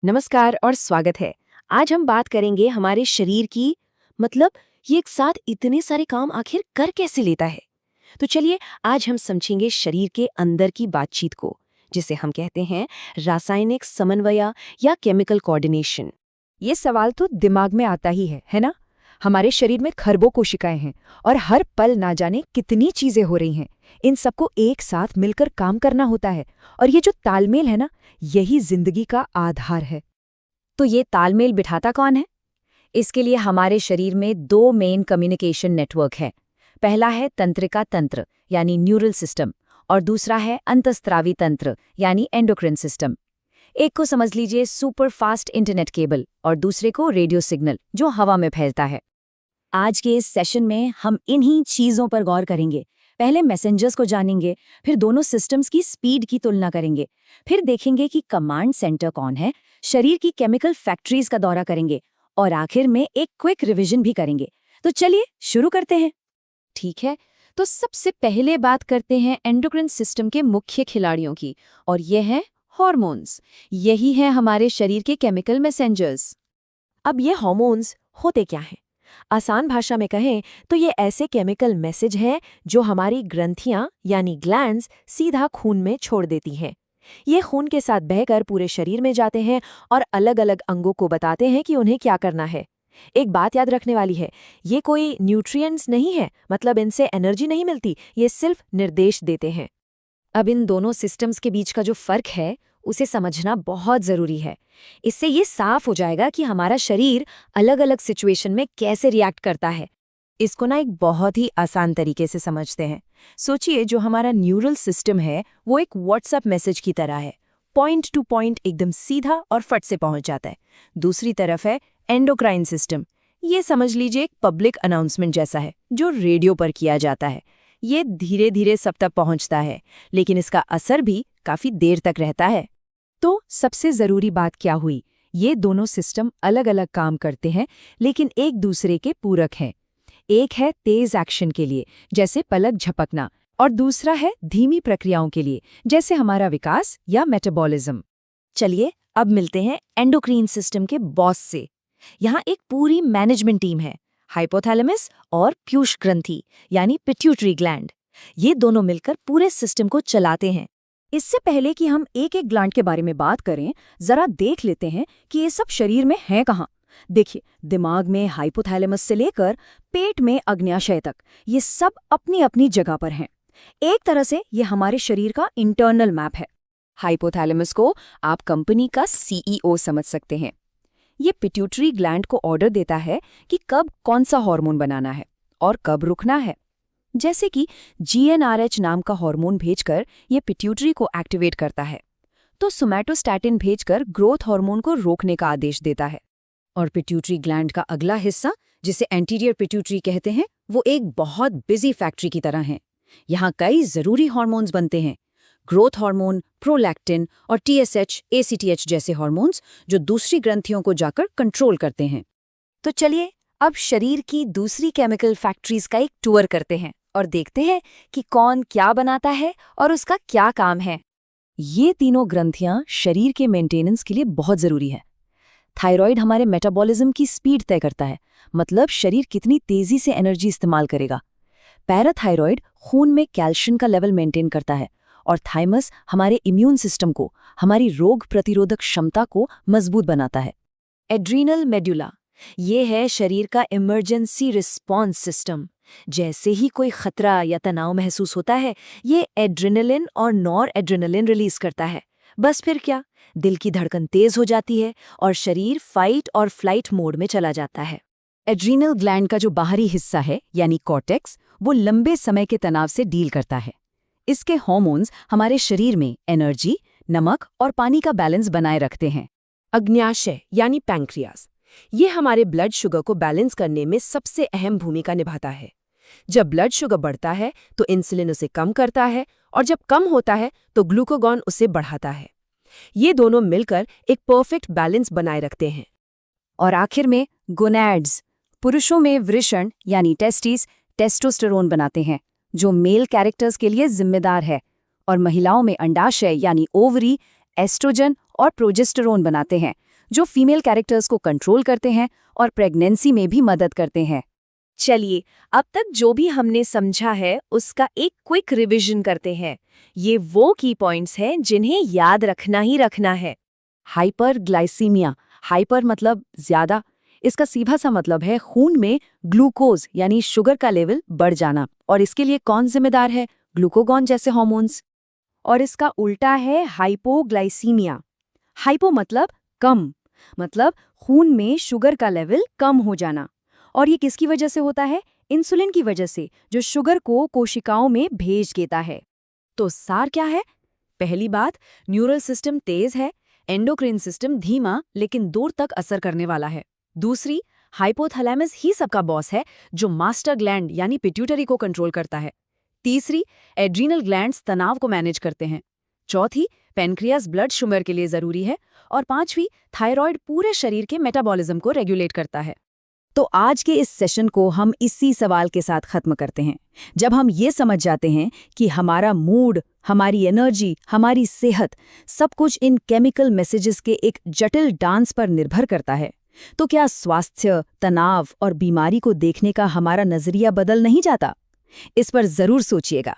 नमस्कार और स्वागत है। आज हम बात करेंगे हमारे शरीर की, मतलब ये एक साथ इतने सारे काम आखिर कर कैसे लेता है। तो चलिए आज हम समझेंगे शरीर के अंदर की बातचीत को, जिसे हम कहते हैं रासायनिक समन्वय या केमिकल कोऑर्डिनेशन। ये सवाल तो दिमाग में आता ही है ना। हमारे शरीर में खरबों कोशिकाएं हैं और हर पल ना जाने कितनी चीजें हो रही हैं। इन सबको एक साथ मिलकर काम करना होता है और ये जो तालमेल है ना, यही जिंदगी का आधार है। तो ये तालमेल बिठाता कौन है? इसके लिए हमारे शरीर में दो मेन कम्युनिकेशन नेटवर्क है। पहला है तंत्रिका तंत्र यानी न्यूरल सिस्टम और दूसरा है अंतस्त्रावी तंत्र यानी एंडोक्रिन सिस्टम। एक को समझ लीजिए सुपर फास्ट इंटरनेट केबल और दूसरे को रेडियो सिग्नल जो हवा में फैलता है। आज के इस सेशन में हम इन्हीं चीज़ों पर गौर करेंगे। पहले मैसेंजर्स को जानेंगे, फिर दोनों सिस्टम्स की स्पीड की तुलना करेंगे, फिर देखेंगे कि कमांड सेंटर कौन है, शरीर की केमिकल फैक्ट्रीज का दौरा करेंगे और आखिर में एक क्विक रिवीजन भी करेंगे। तो चलिए शुरू करते हैं। ठीक है, तो सबसे पहले बात करते हैं एंडोक्रिन सिस्टम के मुख्य खिलाड़ियों की, और ये हैं हॉर्मोन्स। यही हैं हमारे शरीर के केमिकल मैसेंजर्स। अब ये हार्मोन्स होते क्या हैं? आसान भाषा में कहें तो ये ऐसे केमिकल मैसेज हैं जो हमारी ग्रंथियां यानी ग्लैंड्स सीधा खून में छोड़ देती हैं। ये खून के साथ बहकर पूरे शरीर में जाते हैं और अलग अलग अंगों को बताते हैं कि उन्हें क्या करना है। एक बात याद रखने वाली है, ये कोई न्यूट्रिएंट्स नहीं है, मतलब इनसे एनर्जी नहीं मिलती, ये सिर्फ निर्देश देते हैं। अब इन दोनों सिस्टम्स के बीच का जो फर्क है उसे समझना बहुत ज़रूरी है। इससे ये साफ हो जाएगा कि हमारा शरीर अलग अलग सिचुएशन में कैसे रिएक्ट करता है। इसको ना एक बहुत ही आसान तरीके से समझते हैं। सोचिए, जो हमारा न्यूरल सिस्टम है वो एक व्हाट्सएप मैसेज की तरह है। पॉइंट टू पॉइंट एकदम सीधा और फट से पहुंच जाता है। दूसरी तरफ है एंडोक्राइन सिस्टम। ये समझ लीजिए एक पब्लिक अनाउंसमेंट जैसा है जो रेडियो पर किया जाता है। ये धीरे धीरे सब तक पहुंचता है, लेकिन इसका असर भी काफी देर तक रहता है। तो सबसे जरूरी बात क्या हुई? ये दोनों सिस्टम अलग अलग काम करते हैं, लेकिन एक दूसरे के पूरक हैं। एक है तेज एक्शन के लिए, जैसे पलक झपकना, और दूसरा है धीमी प्रक्रियाओं के लिए, जैसे हमारा विकास या मेटाबॉलिज्म। चलिए अब मिलते हैं एंडोक्रीन सिस्टम के बॉस से। यहाँ एक पूरी मैनेजमेंट टीम है, हाइपोथैलेमस और पीयूष ग्रंथि यानी पिट्यूटरी ग्लैंड। ये दोनों मिलकर पूरे सिस्टम को चलाते हैं। इससे पहले कि हम एक एक ग्लैंड के बारे में बात करें, जरा देख लेते हैं कि ये सब शरीर में हैं कहाँ। देखिए, दिमाग में हाइपोथैलेमस से लेकर पेट में अग्न्याशय तक ये सब अपनी अपनी जगह पर हैं। एक तरह से ये हमारे शरीर का इंटरनल मैप है। हाइपोथैलेमस को आप कंपनी का सीईओ समझ सकते हैं। ये पिट्यूटरी ग्लैंड को ऑर्डर देता है कि कब कौन सा हार्मोन बनाना है और कब रुकना है। जैसे कि जीएनआरएच नाम का हार्मोन भेजकर ये पिट्यूटरी को एक्टिवेट करता है, तो सोमैटोस्टैटिन भेजकर ग्रोथ हार्मोन को रोकने का आदेश देता है। और पिट्यूटरी ग्लैंड का अगला हिस्सा, जिसे एंटीरियर पिट्यूटरी कहते हैं, वो एक बहुत बिजी फैक्ट्री की तरह है। यहाँ कई जरूरी हार्मोन्स बनते हैं, ग्रोथ हार्मोन, प्रोलैक्टिन और टीएसएच, एसीटीएच जैसे हार्मोन्स, जो दूसरी ग्रंथियों को जाकर कंट्रोल करते हैं। तो चलिए अब शरीर की दूसरी केमिकल फैक्ट्रीज का एक टूर करते हैं और देखते हैं कि कौन क्या बनाता है और उसका क्या काम है। ये तीनों ग्रंथियां शरीर के मेंटेनेंस के लिए बहुत जरूरी है। थायराइड हमारे मेटाबॉलिज्म की स्पीड तय करता है, मतलब शरीर कितनी तेजी से एनर्जी इस्तेमाल करेगा। पैराथायराइड खून में कैल्शियम का लेवल मेंटेन करता है, और थाइमस हमारे इम्यून सिस्टम को, हमारी रोग प्रतिरोधक क्षमता को मजबूत बनाता है। एड्रीनल मेडुला, ये है शरीर का इमरजेंसी रिस्पॉन्स सिस्टम। जैसे ही कोई खतरा या तनाव महसूस होता है, ये एड्रेनलिन और नॉर एड्रेनलिन रिलीज करता है। बस फिर क्या, दिल की धड़कन तेज हो जाती है और शरीर फाइट और फ्लाइट मोड में चला जाता है। एड्रीनल ग्लैंड का जो बाहरी हिस्सा है यानी कॉर्टेक्स, वो लंबे समय के तनाव से डील करता है। इसके हार्मोन्स हमारे शरीर में एनर्जी, नमक और पानी का बैलेंस बनाए रखते हैं। अग्न्याशय यानी पैंक्रियाज, ये हमारे ब्लड शुगर को बैलेंस करने में सबसे अहम भूमिका निभाता है। जब ब्लड शुगर बढ़ता है तो इंसुलिन उसे कम करता है, और जब कम होता है तो ग्लूकागॉन उसे बढ़ाता है। ये दोनों मिलकर एक परफेक्ट बैलेंस बनाए रखते हैं। और आखिर में गोनैड्स, पुरुषों में वृषण यानी टेस्टिस टेस्टोस्टेरोन बनाते हैं, जो मेल कैरेक्टर्स के लिए जिम्मेदार है, और महिलाओं में अंडाशय यानी ओवरी एस्ट्रोजन और प्रोजेस्टेरोन बनाते हैं, जो फीमेल कैरेक्टर्स को कंट्रोल करते हैं और प्रेगनेंसी में भी मदद करते हैं। चलिए, अब तक जो भी हमने समझा है उसका एक क्विक रिवीजन करते हैं। ये वो की पॉइंट्स हैं जिन्हें याद रखना ही रखना है। हाइपरग्लाइसीमिया, हाइपर मतलब ज्यादा, इसका सीधा सा मतलब है खून में ग्लूकोज यानी शुगर का लेवल बढ़ जाना। और इसके लिए कौन जिम्मेदार है? ग्लूकोगॉन जैसे हार्मोन्स। और इसका उल्टा है हाइपोग्लाइसीमिया। हाइपो मतलब कम, मतलब खून में शुगर का लेवल कम हो जाना। और ये किसकी वजह से होता है? इंसुलिन की वजह से, जो शुगर को कोशिकाओं में भेज देता है। तो सार क्या है? पहली बात, न्यूरल सिस्टम तेज है, एंडोक्राइन सिस्टम धीमा लेकिन दूर तक असर करने वाला है। दूसरी, हाइपोथैलेमस ही सबका बॉस है, जो मास्टर ग्लैंड यानी पिट्यूटरी को कंट्रोल करता है। तीसरी, एड्रीनल ग्लैंड्स तनाव को मैनेज करते हैं। चौथी, पेनक्रियास ब्लड शुगर के लिए जरूरी है। और पांचवी, थायराइड पूरे शरीर के मेटाबॉलिज्म को रेगुलेट करता है। तो आज के इस सेशन को हम इसी सवाल के साथ खत्म करते हैं। जब हम ये समझ जाते हैं कि हमारा मूड, हमारी एनर्जी, हमारी सेहत, सब कुछ इन केमिकल मैसेजेस के एक जटिल डांस पर निर्भर करता है, तो क्या स्वास्थ्य, तनाव और बीमारी को देखने का हमारा नजरिया बदल नहीं जाता? इस पर जरूर सोचिएगा।